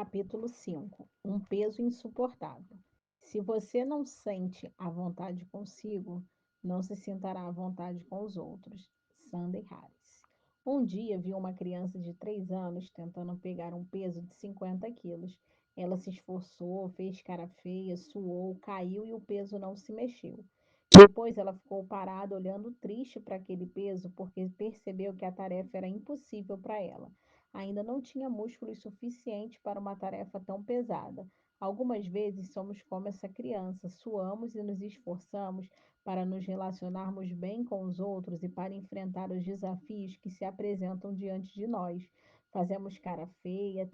Capítulo 5. Um peso insuportável. Se você não sente à vontade consigo, não se sentará à vontade com os outros. Sandy Harris. Um dia vi uma criança de 3 anos tentando pegar um peso de 50 quilos. Ela se esforçou, fez cara feia, suou, caiu e o peso não se mexeu. Depois ela ficou parada olhando triste para aquele peso porque percebeu que a tarefa era impossível para ela. Ainda não tinha músculos suficientes para uma tarefa tão pesada. Algumas vezes somos como essa criança, suamos e nos esforçamos para nos relacionarmos bem com os outros e para enfrentar os desafios que se apresentam diante de nós. Fazemos cara feia,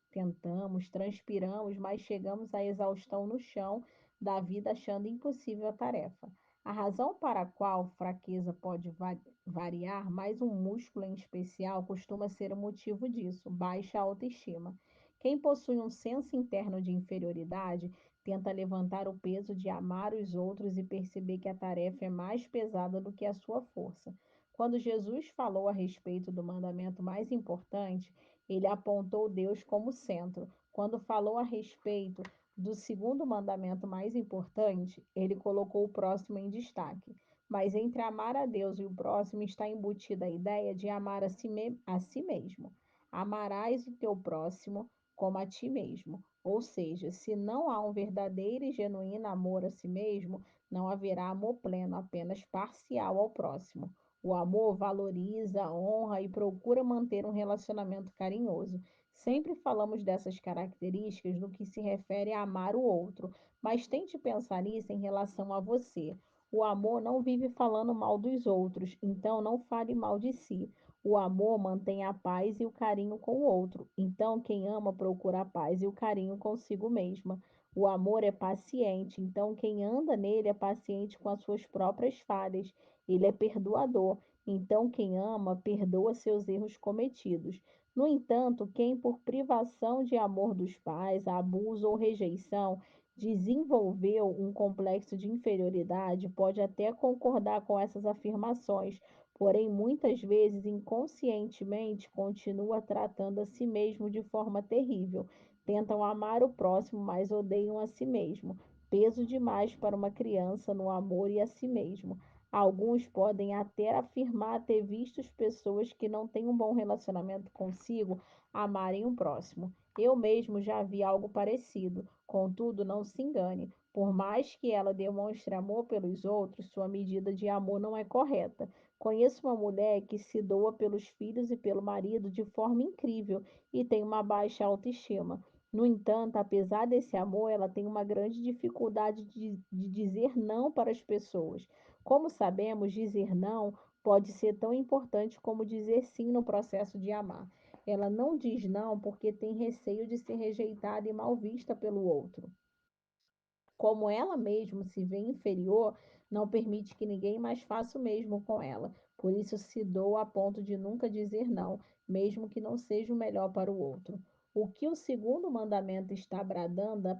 tentamos, transpiramos, mas chegamos à exaustão no chão da vida achando impossível a tarefa. A razão para a qual fraqueza pode variar, mas um músculo em especial costuma ser o motivo disso, baixa autoestima. Quem possui um senso interno de inferioridade tenta levantar o peso de amar os outros e perceber que a tarefa é mais pesada do que a sua força. Quando Jesus falou a respeito do mandamento mais importante, ele apontou Deus como centro. Quando falou a respeito do segundo mandamento mais importante, ele colocou o próximo em destaque. Mas entre amar a Deus e o próximo está embutida a ideia de amar a si mesmo. Amarás o teu próximo como a ti mesmo. Ou seja, se não há um verdadeiro e genuíno amor a si mesmo, não haverá amor pleno, apenas parcial ao próximo. O amor valoriza, honra e procura manter um relacionamento carinhoso. Sempre falamos dessas características no que se refere a amar o outro, mas tente pensar nisso em relação a você. O amor não vive falando mal dos outros, então não fale mal de si. O amor mantém a paz e o carinho com o outro. Então, quem ama procura a paz e o carinho consigo mesma. O amor é paciente, então quem anda nele é paciente com as suas próprias falhas. Ele é perdoador, então quem ama perdoa seus erros cometidos. No entanto, quem por privação de amor dos pais, abuso ou rejeição desenvolveu um complexo de inferioridade pode até concordar com essas afirmações, porém muitas vezes inconscientemente continua tratando a si mesmo de forma terrível. Tentam amar o próximo, mas odeiam a si mesmo. Peso demais para uma criança no amor e a si mesmo. Alguns podem até afirmar ter visto pessoas que não têm um bom relacionamento consigo amarem o próximo. Eu mesmo já vi algo parecido. Contudo, não se engane. Por mais que ela demonstre amor pelos outros, sua medida de amor não é correta. Conheço uma mulher que se doa pelos filhos e pelo marido de forma incrível e tem uma baixa autoestima. No entanto, apesar desse amor, ela tem uma grande dificuldade de dizer não para as pessoas. Como sabemos, dizer não pode ser tão importante como dizer sim no processo de amar. Ela não diz não porque tem receio de ser rejeitada e mal vista pelo outro. Como ela mesma se vê inferior, não permite que ninguém mais faça o mesmo com ela. Por isso se doa a ponto de nunca dizer não, mesmo que não seja o melhor para o outro. O que o segundo mandamento está bradando a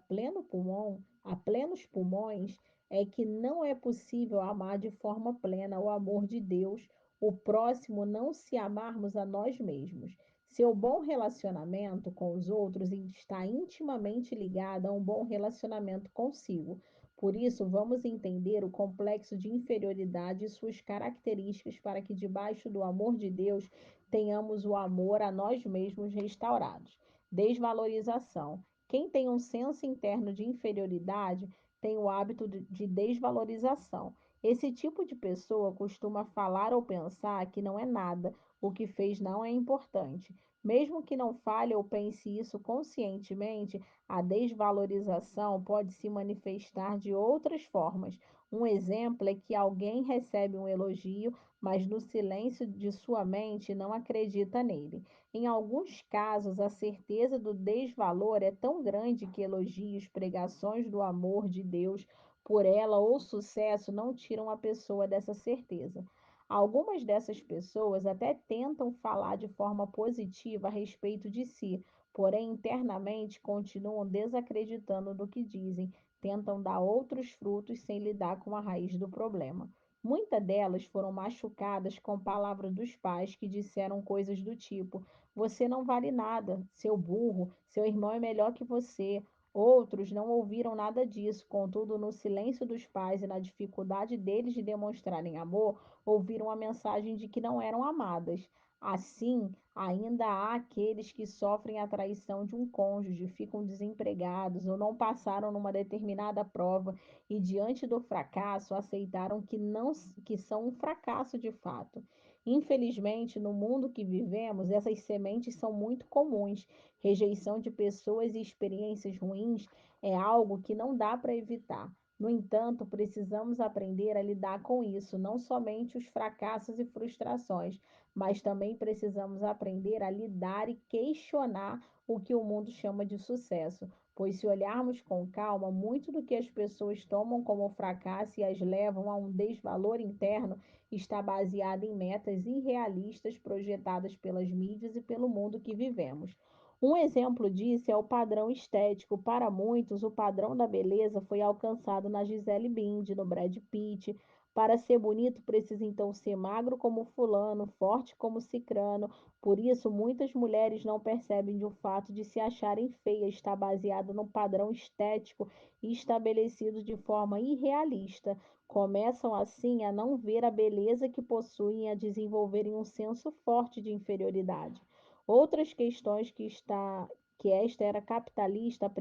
plenos pulmões, é que não é possível amar de forma plena o amor de Deus, o próximo, não se amarmos a nós mesmos. Seu bom relacionamento com os outros está intimamente ligado a um bom relacionamento consigo. Por isso, vamos entender o complexo de inferioridade e suas características para que, debaixo do amor de Deus, tenhamos o amor a nós mesmos restaurados. Desvalorização. Quem tem um senso interno de inferioridade tem o hábito de desvalorização. Esse tipo de pessoa costuma falar ou pensar que não é nada, o que fez não é importante. Mesmo que não fale ou pense isso conscientemente, a desvalorização pode se manifestar de outras formas. Um exemplo é que alguém recebe um elogio, mas no silêncio de sua mente não acredita nele. Em alguns casos, a certeza do desvalor é tão grande que elogios, pregações do amor de Deus por ela ou sucesso não tiram a pessoa dessa certeza. Algumas dessas pessoas até tentam falar de forma positiva a respeito de si, porém internamente continuam desacreditando do que dizem, tentam dar outros frutos sem lidar com a raiz do problema. Muitas delas foram machucadas com palavras dos pais que disseram coisas do tipo: você não vale nada, seu burro, seu irmão é melhor que você. Outros não ouviram nada disso, contudo, no silêncio dos pais e na dificuldade deles de demonstrarem amor, ouviram a mensagem de que não eram amadas. Assim, ainda há aqueles que sofrem a traição de um cônjuge, ficam desempregados ou não passaram numa determinada prova e, diante do fracasso, aceitaram que não que são um fracasso de fato. Infelizmente, no mundo que vivemos, essas sementes são muito comuns. Rejeição de pessoas e experiências ruins é algo que não dá para evitar. No entanto, precisamos aprender a lidar com isso, não somente os fracassos e frustrações, mas também precisamos aprender a lidar e questionar o que o mundo chama de sucesso. Pois, se olharmos com calma, muito do que as pessoas tomam como fracasso e as levam a um desvalor interno está baseado em metas irrealistas projetadas pelas mídias e pelo mundo que vivemos. Um exemplo disso é o padrão estético. Para muitos, o padrão da beleza foi alcançado na Gisele Bündchen, no Brad Pitt. Para ser bonito, precisa então ser magro como fulano, forte como cicrano. Por isso, muitas mulheres não percebem que o fato de se acharem feias está baseado no padrão estético estabelecido de forma irrealista. Começam assim a não ver a beleza que possuem e a desenvolverem um senso forte de inferioridade. Outras questões que esta era capitalista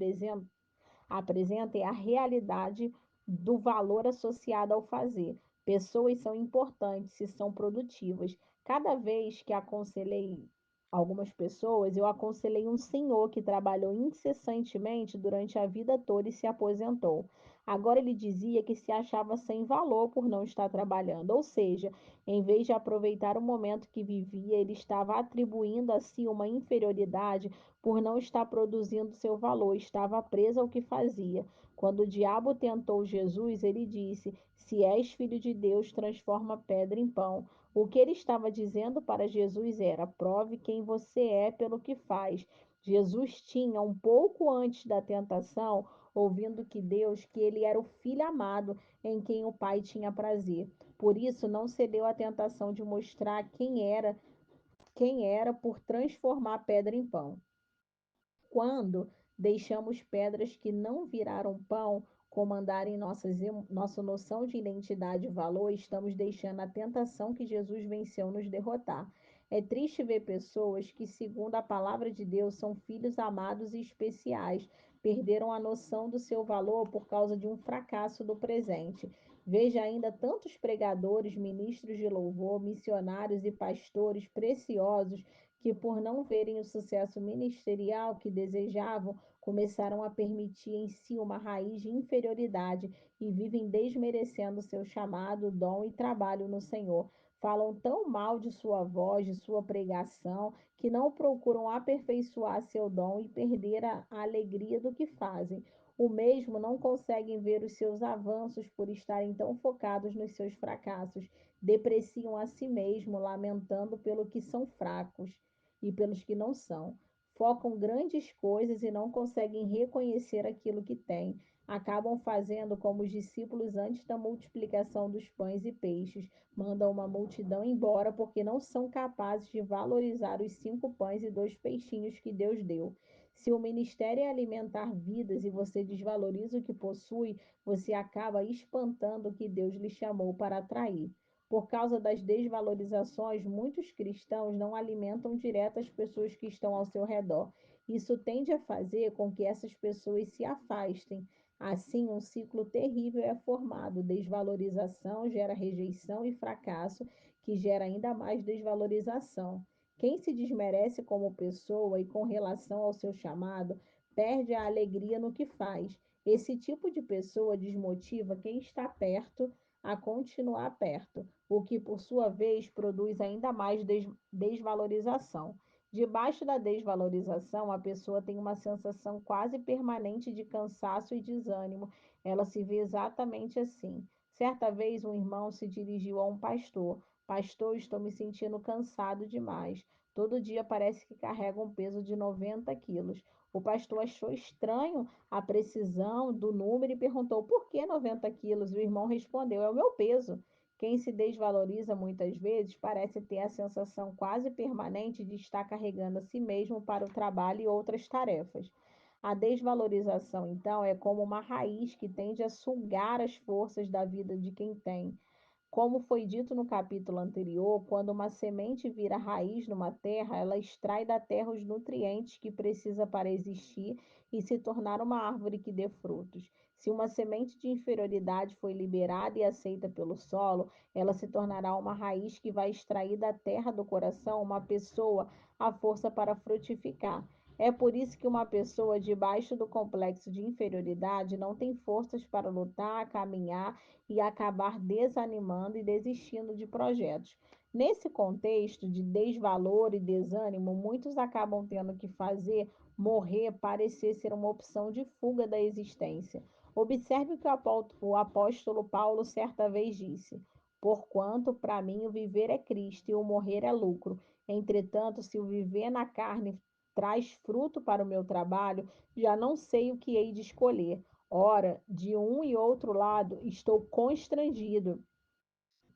apresenta é a realidade do valor associado ao fazer. Pessoas são importantes se são produtivas. Cada vez que aconselhei algumas pessoas, eu aconselhei um senhor que trabalhou incessantemente durante a vida toda e se aposentou. Agora ele dizia que se achava sem valor por não estar trabalhando, ou seja, em vez de aproveitar o momento que vivia, ele estava atribuindo a si uma inferioridade por não estar produzindo seu valor, estava preso ao que fazia. Quando o diabo tentou Jesus, ele disse: se és filho de Deus, transforma pedra em pão. O que ele estava dizendo para Jesus era: prove quem você é pelo que faz. Jesus tinha, um pouco antes da tentação, ouvindo que ele era o filho amado em quem o Pai tinha prazer. Por isso, não cedeu à tentação de mostrar quem era por transformar a pedra em pão. Quando deixamos pedras que não viraram pão comandarem nossa noção de identidade e valor, estamos deixando a tentação que Jesus venceu nos derrotar. É triste ver pessoas que, segundo a palavra de Deus, são filhos amados e especiais, perderam a noção do seu valor por causa de um fracasso do presente. Veja ainda tantos pregadores, ministros de louvor, missionários e pastores preciosos que, por não verem o sucesso ministerial que desejavam, começaram a permitir em si uma raiz de inferioridade e vivem desmerecendo seu chamado, dom e trabalho no Senhor. Falam tão mal de sua voz, de sua pregação, que não procuram aperfeiçoar seu dom e perder a alegria do que fazem. O mesmo não conseguem ver os seus avanços por estarem tão focados nos seus fracassos. Depreciam a si mesmo, lamentando pelo que são fracos e pelos que não são. Focam grandes coisas e não conseguem reconhecer aquilo que têm. Acabam fazendo como os discípulos antes da multiplicação dos pães e peixes, mandam uma multidão embora porque não são capazes de valorizar os 5 pães e 2 peixinhos que Deus deu. Se o ministério é alimentar vidas e você desvaloriza o que possui, você acaba espantando o que Deus lhe chamou para atrair. Por causa das desvalorizações, muitos cristãos não alimentam direto as pessoas que estão ao seu redor. Isso tende a fazer com que essas pessoas se afastem. Assim, um ciclo terrível é formado. Desvalorização gera rejeição e fracasso, que gera ainda mais desvalorização. Quem se desmerece como pessoa e com relação ao seu chamado, perde a alegria no que faz. Esse tipo de pessoa desmotiva quem está perto a continuar perto, o que, por sua vez, produz ainda mais desvalorização. Debaixo da desvalorização, a pessoa tem uma sensação quase permanente de cansaço e desânimo. Ela se vê exatamente assim. Certa vez, um irmão se dirigiu a um pastor: pastor, estou me sentindo cansado demais. Todo dia parece que carrega um peso de 90 quilos. O pastor achou estranho a precisão do número e perguntou: por que 90 quilos? O irmão respondeu: é o meu peso. Quem se desvaloriza muitas vezes parece ter a sensação quase permanente de estar carregando a si mesmo para o trabalho e outras tarefas. A desvalorização, então, é como uma raiz que tende a sugar as forças da vida de quem tem. Como foi dito no capítulo anterior, quando uma semente vira raiz numa terra, ela extrai da terra os nutrientes que precisa para existir e se tornar uma árvore que dê frutos. Se uma semente de inferioridade foi liberada e aceita pelo solo, ela se tornará uma raiz que vai extrair da terra do coração uma pessoa a força para frutificar. É por isso que uma pessoa debaixo do complexo de inferioridade não tem forças para lutar, caminhar e acabar desanimando e desistindo de projetos. Nesse contexto de desvalor e desânimo, muitos acabam tendo que fazer morrer parecer ser uma opção de fuga da existência. Observe o que o apóstolo Paulo certa vez disse: Porquanto para mim o viver é Cristo e o morrer é lucro. Entretanto, se o viver na carne traz fruto para o meu trabalho, já não sei o que hei de escolher. Ora, de um e outro lado estou constrangido,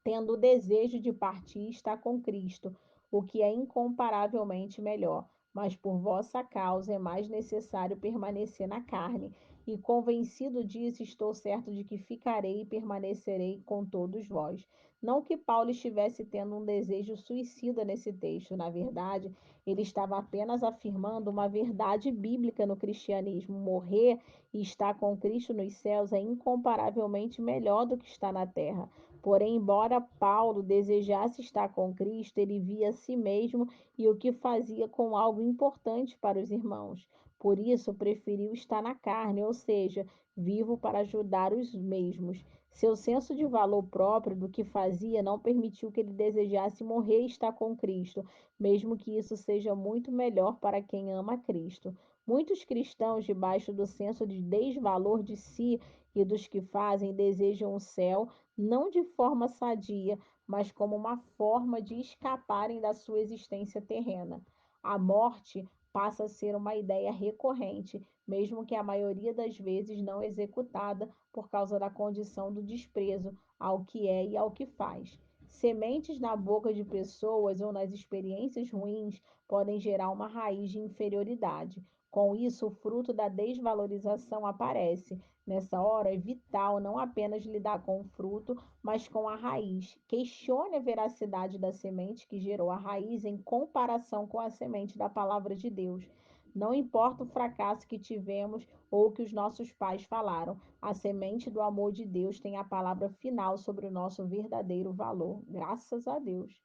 tendo o desejo de partir e estar com Cristo, o que é incomparavelmente melhor. Mas por vossa causa é mais necessário permanecer na carne, e convencido disso, estou certo de que ficarei e permanecerei com todos vós. Não que Paulo estivesse tendo um desejo suicida nesse texto, na verdade, ele estava apenas afirmando uma verdade bíblica no cristianismo. Morrer e estar com Cristo nos céus é incomparavelmente melhor do que estar na terra. Porém, embora Paulo desejasse estar com Cristo, ele via a si mesmo e o que fazia com algo importante para os irmãos. Por isso, preferiu estar na carne, ou seja, vivo para ajudar os mesmos. Seu senso de valor próprio do que fazia não permitiu que ele desejasse morrer e estar com Cristo, mesmo que isso seja muito melhor para quem ama Cristo. Muitos cristãos, debaixo do senso de desvalor de si e dos que fazem, desejam o céu não de forma sadia, mas como uma forma de escaparem da sua existência terrena. A morte passa a ser uma ideia recorrente, mesmo que a maioria das vezes não executada por causa da condição do desprezo ao que é e ao que faz. Sementes na boca de pessoas ou nas experiências ruins podem gerar uma raiz de inferioridade. Com isso, o fruto da desvalorização aparece. Nessa hora, é vital não apenas lidar com o fruto, mas com a raiz. Questione a veracidade da semente que gerou a raiz em comparação com a semente da palavra de Deus. Não importa o fracasso que tivemos ou que os nossos pais falaram, a semente do amor de Deus tem a palavra final sobre o nosso verdadeiro valor. Graças a Deus.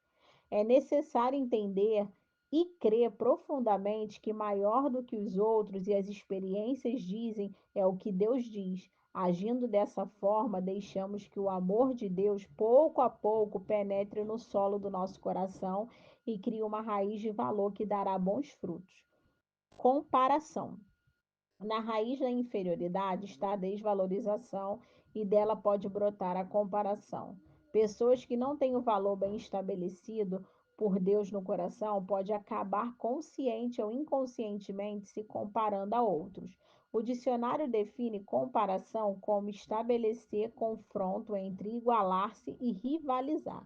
É necessário entender e crer profundamente que maior do que os outros e as experiências dizem é o que Deus diz. Agindo dessa forma, deixamos que o amor de Deus, pouco a pouco, penetre no solo do nosso coração e crie uma raiz de valor que dará bons frutos. Comparação. Na raiz da inferioridade está a desvalorização e dela pode brotar a comparação. Pessoas que não têm o valor bem estabelecido por Deus no coração pode acabar consciente ou inconscientemente se comparando a outros. O dicionário define comparação como estabelecer confronto entre igualar-se e rivalizar.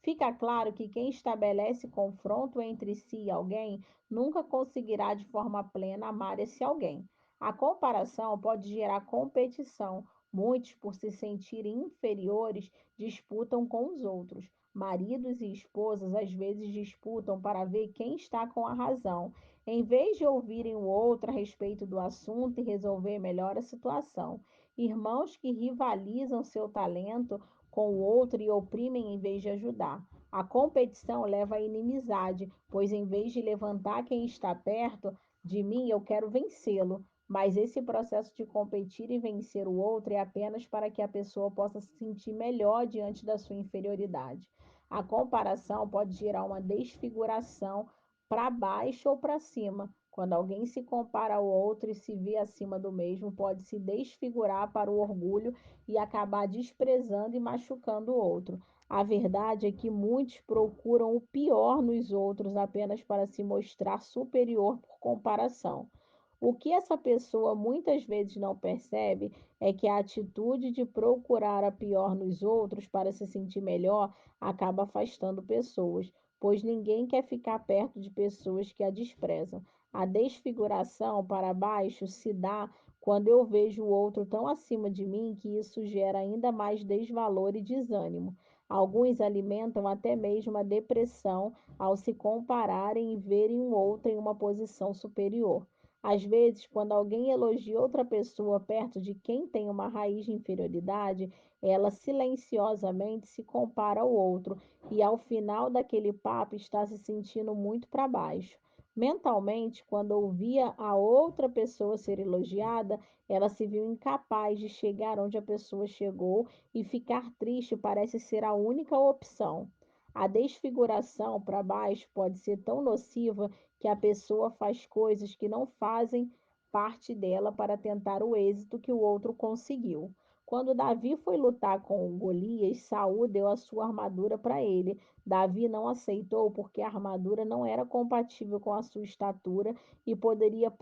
Fica claro que quem estabelece confronto entre si e alguém nunca conseguirá de forma plena amar esse alguém. A comparação pode gerar competição. Muitos, por se sentirem inferiores, disputam com os outros. Maridos e esposas às vezes disputam para ver quem está com a razão, em vez de ouvirem o outro a respeito do assunto e resolver melhor a situação. Irmãos que rivalizam seu talento com o outro e oprimem em vez de ajudar. A competição leva à inimizade, pois em vez de levantar quem está perto de mim, eu quero vencê-lo. Mas esse processo de competir e vencer o outro é apenas para que a pessoa possa se sentir melhor diante da sua inferioridade. A comparação pode gerar uma desfiguração para baixo ou para cima. Quando alguém se compara ao outro e se vê acima do mesmo, pode se desfigurar para o orgulho e acabar desprezando e machucando o outro. A verdade é que muitos procuram o pior nos outros apenas para se mostrar superior por comparação. O que essa pessoa muitas vezes não percebe é que a atitude de procurar a pior nos outros para se sentir melhor acaba afastando pessoas, pois ninguém quer ficar perto de pessoas que a desprezam. A desfiguração para baixo se dá quando eu vejo o outro tão acima de mim que isso gera ainda mais desvalor e desânimo. Alguns alimentam até mesmo a depressão ao se compararem e verem o outro em uma posição superior. Às vezes, quando alguém elogia outra pessoa perto de quem tem uma raiz de inferioridade, ela silenciosamente se compara ao outro e, ao final daquele papo, está se sentindo muito para baixo. Mentalmente, quando ouvia a outra pessoa ser elogiada, ela se viu incapaz de chegar onde a pessoa chegou e ficar triste parece ser a única opção. A desfiguração para baixo pode ser tão nociva que a pessoa faz coisas que não fazem parte dela para tentar o êxito que o outro conseguiu. Quando Davi foi lutar com Golias, Saul deu a sua armadura para ele. Davi não aceitou porque a armadura não era compatível com a sua estatura e poderia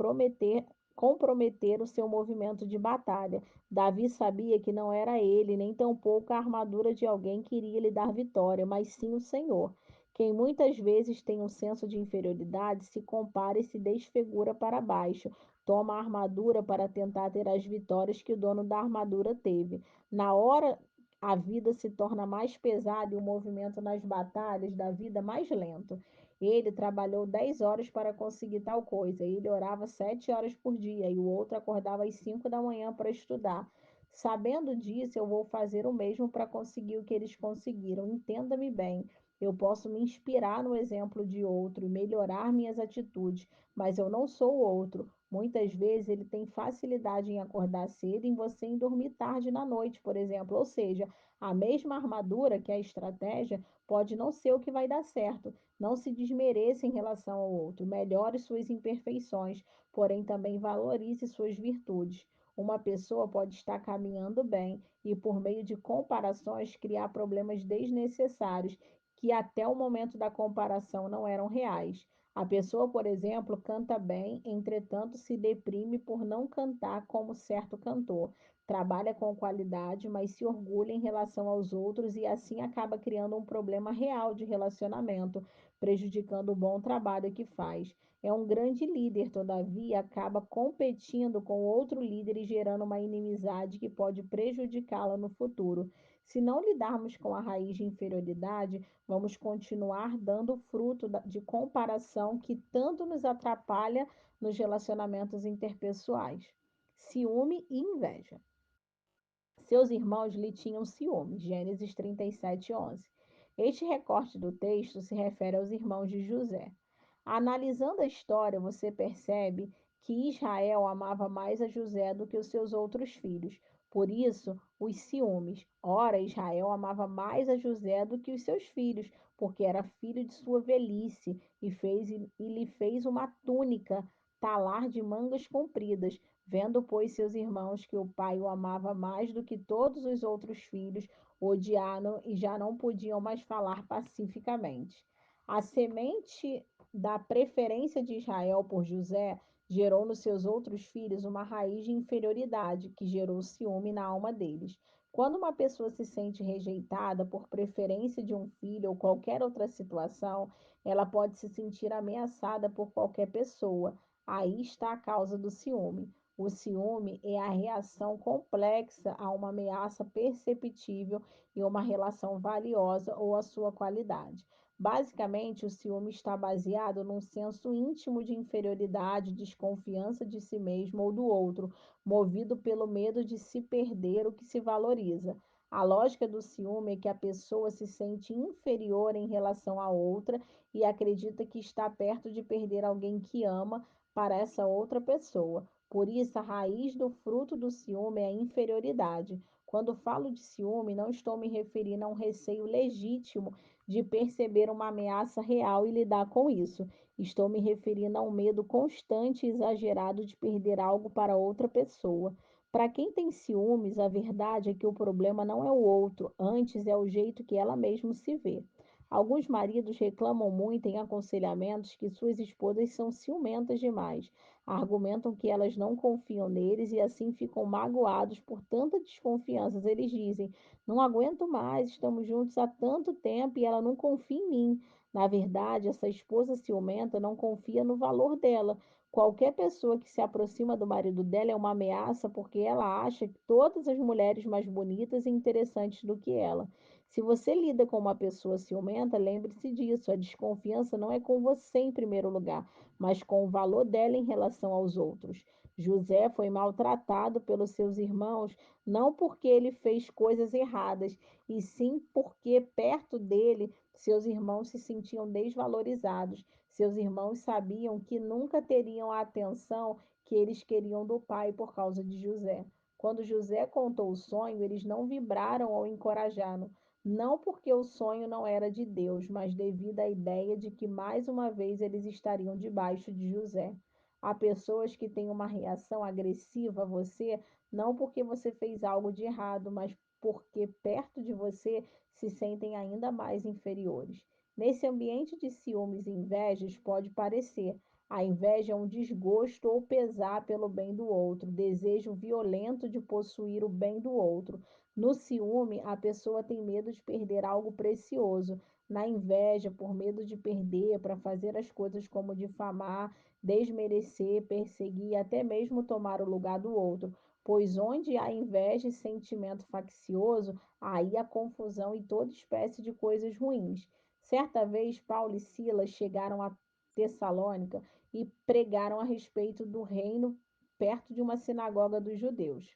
comprometer o seu movimento de batalha. Davi sabia que não era ele, nem tampouco a armadura de alguém que iria lhe dar vitória, mas sim o Senhor. Quem muitas vezes tem um senso de inferioridade se compara e se desfigura para baixo, toma a armadura para tentar ter as vitórias que o dono da armadura teve. Na hora, a vida se torna mais pesada e o movimento nas batalhas da vida mais lento. Ele trabalhou 10 horas para conseguir tal coisa, ele orava 7 horas por dia e o outro acordava às 5 da manhã para estudar. Sabendo disso, eu vou fazer o mesmo para conseguir o que eles conseguiram. Entenda-me bem. Eu posso me inspirar no exemplo de outro e melhorar minhas atitudes, mas eu não sou o outro. Muitas vezes ele tem facilidade em acordar cedo e em você em dormir tarde na noite, por exemplo. Ou seja, a mesma armadura que a estratégia pode não ser o que vai dar certo. Não se desmereça em relação ao outro. Melhore suas imperfeições, porém também valorize suas virtudes. Uma pessoa pode estar caminhando bem e, por meio de comparações, criar problemas desnecessários que até o momento da comparação não eram reais. A pessoa, por exemplo, canta bem, entretanto se deprime por não cantar como certo cantor. Trabalha com qualidade, mas se orgulha em relação aos outros e assim acaba criando um problema real de relacionamento, prejudicando o bom trabalho que faz. É um grande líder, todavia, acaba competindo com outro líder e gerando uma inimizade que pode prejudicá-la no futuro. Se não lidarmos com a raiz de inferioridade, vamos continuar dando fruto de comparação que tanto nos atrapalha nos relacionamentos interpessoais. Ciúme e inveja. Seus irmãos lhe tinham ciúme. Gênesis 37:11. Este recorte do texto se refere aos irmãos de José. Analisando a história, você percebe que Israel amava mais a José do que os seus outros filhos. Por isso, os ciúmes. Ora, Israel amava mais a José do que os seus filhos, porque era filho de sua velhice e lhe fez uma túnica talar de mangas compridas. Vendo, pois, seus irmãos que o pai o amava mais do que todos os outros filhos, odiaram e já não podiam mais falar pacificamente. A semente da preferência de Israel por José gerou nos seus outros filhos uma raiz de inferioridade que gerou ciúme na alma deles. Quando uma pessoa se sente rejeitada por preferência de um filho ou qualquer outra situação, ela pode se sentir ameaçada por qualquer pessoa. Aí está a causa do ciúme. O ciúme é a reação complexa a uma ameaça perceptível e uma relação valiosa ou a sua qualidade. Basicamente, o ciúme está baseado num senso íntimo de inferioridade, desconfiança de si mesmo ou do outro, movido pelo medo de se perder o que se valoriza. A lógica do ciúme é que a pessoa se sente inferior em relação à outra e acredita que está perto de perder alguém que ama para essa outra pessoa. Por isso, a raiz do fruto do ciúme é a inferioridade. Quando falo de ciúme, não estou me referindo a um receio legítimo de perceber uma ameaça real e lidar com isso. Estou me referindo a um medo constante e exagerado de perder algo para outra pessoa. Para quem tem ciúmes, a verdade é que o problema não é o outro, antes é o jeito que ela mesma se vê. Alguns maridos reclamam muito em aconselhamentos que suas esposas são ciumentas demais. Argumentam que elas não confiam neles e assim ficam magoados por tanta desconfiança. Eles dizem: não aguento mais, estamos juntos há tanto tempo e ela não confia em mim. Na verdade, essa esposa ciumenta não confia no valor dela. Qualquer pessoa que se aproxima do marido dela é uma ameaça porque ela acha que todas as mulheres mais bonitas e interessantes do que ela. Se você lida com uma pessoa ciumenta, lembre-se disso. A desconfiança não é com você em primeiro lugar, mas com o valor dela em relação aos outros. José foi maltratado pelos seus irmãos, não porque ele fez coisas erradas, e sim porque perto dele seus irmãos se sentiam desvalorizados. Seus irmãos sabiam que nunca teriam a atenção que eles queriam do pai por causa de José. Quando José contou o sonho, eles não vibraram ou encorajaram, não porque o sonho não era de Deus, mas devido à ideia de que mais uma vez eles estariam debaixo de José. Há pessoas que têm uma reação agressiva a você, não porque você fez algo de errado, mas porque perto de você se sentem ainda mais inferiores. Nesse ambiente de ciúmes e invejas, pode parecer. A inveja é um desgosto ou pesar pelo bem do outro, desejo violento de possuir o bem do outro. No ciúme, a pessoa tem medo de perder algo precioso. Na inveja, por medo de perder, para fazer as coisas como difamar, desmerecer, perseguir e até mesmo tomar o lugar do outro. Pois onde há inveja e sentimento faccioso, aí há confusão e toda espécie de coisas ruins. Certa vez, Paulo e Silas chegaram a Tessalônica e pregaram a respeito do reino perto de uma sinagoga dos judeus.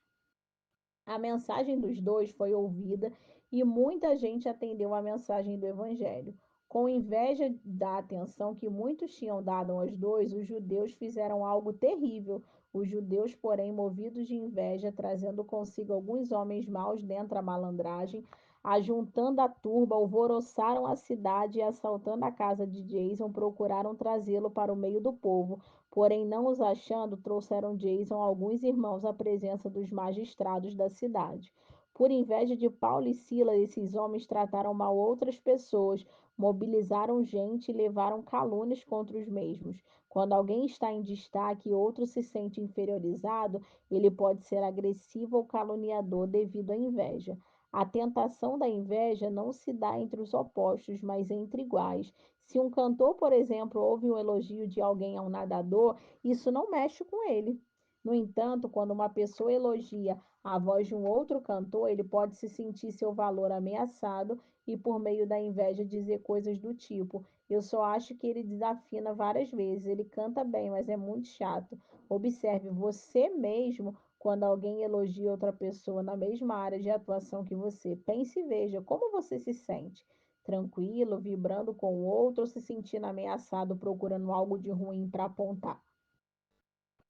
A mensagem dos dois foi ouvida e muita gente atendeu à mensagem do Evangelho. Com inveja da atenção que muitos tinham dado aos dois, os judeus fizeram algo terrível. Os judeus, porém, movidos de inveja, trazendo consigo alguns homens maus dentre a malandragem, ajuntando a turba, alvoroçaram a cidade e, assaltando a casa de Jason, procuraram trazê-lo para o meio do povo. Porém, não os achando, trouxeram Jason alguns irmãos à presença dos magistrados da cidade. Por inveja de Paulo e Silas, esses homens trataram mal outras pessoas, mobilizaram gente e levaram calúnias contra os mesmos. Quando alguém está em destaque e outro se sente inferiorizado, ele pode ser agressivo ou caluniador devido à inveja. A tentação da inveja não se dá entre os opostos, mas entre iguais. Se um cantor, por exemplo, ouve um elogio de alguém a um nadador, isso não mexe com ele. No entanto, quando uma pessoa elogia a voz de um outro cantor, ele pode se sentir seu valor ameaçado e, por meio da inveja, dizer coisas do tipo: eu só acho que ele desafina várias vezes, ele canta bem, mas é muito chato. Observe você mesmo quando alguém elogia outra pessoa na mesma área de atuação que você. Pense e veja como você se sente. Tranquilo, vibrando com o outro, ou se sentindo ameaçado, procurando algo de ruim para apontar.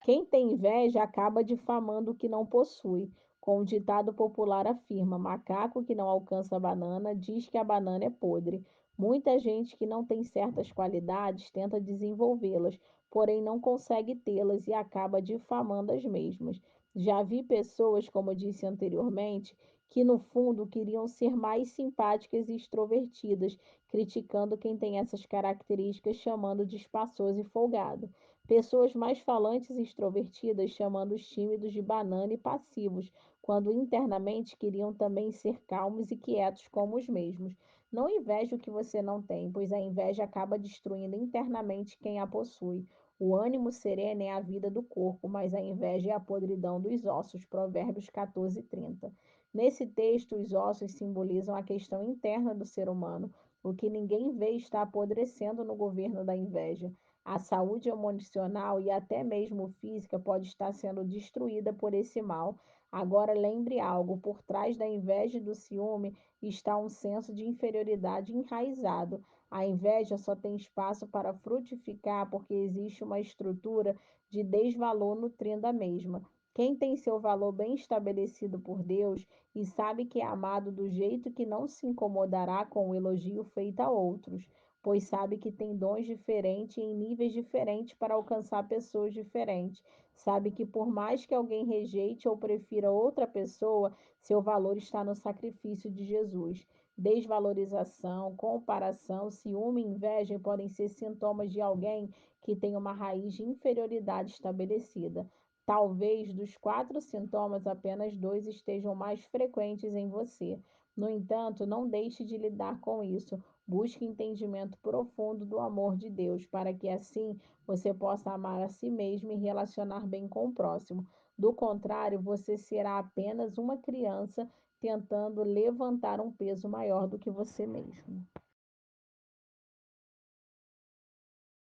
Quem tem inveja acaba difamando o que não possui. Com o ditado popular afirma: macaco que não alcança a banana diz que a banana é podre. Muita gente que não tem certas qualidades tenta desenvolvê-las, porém não consegue tê-las e acaba difamando as mesmas. Já vi pessoas, como eu disse anteriormente, que no fundo queriam ser mais simpáticas e extrovertidas, criticando quem tem essas características, chamando de espaçoso e folgado. Pessoas mais falantes e extrovertidas chamando os tímidos de banana e passivos, quando internamente queriam também ser calmos e quietos como os mesmos. Não inveje o que você não tem, pois a inveja acaba destruindo internamente quem a possui. O ânimo sereno é a vida do corpo, mas a inveja é a podridão dos ossos. Provérbios 14:30. Nesse texto, os ossos simbolizam a questão interna do ser humano. O que ninguém vê está apodrecendo no governo da inveja. A saúde emocional e até mesmo física pode estar sendo destruída por esse mal. Agora lembre algo: por trás da inveja e do ciúme está um senso de inferioridade enraizado. A inveja só tem espaço para frutificar porque existe uma estrutura de desvalor nutrindo a mesma. Quem tem seu valor bem estabelecido por Deus e sabe que é amado do jeito que não se incomodará com o elogio feito a outros, pois sabe que tem dons diferentes e em níveis diferentes para alcançar pessoas diferentes. Sabe que por mais que alguém rejeite ou prefira outra pessoa, seu valor está no sacrifício de Jesus. Desvalorização, comparação, ciúme e inveja podem ser sintomas de alguém que tem uma raiz de inferioridade estabelecida. Talvez dos 4 sintomas, apenas 2 estejam mais frequentes em você. No entanto, não deixe de lidar com isso. Busque entendimento profundo do amor de Deus, para que assim você possa amar a si mesmo e relacionar bem com o próximo. Do contrário, você será apenas uma criança tentando levantar um peso maior do que você mesmo.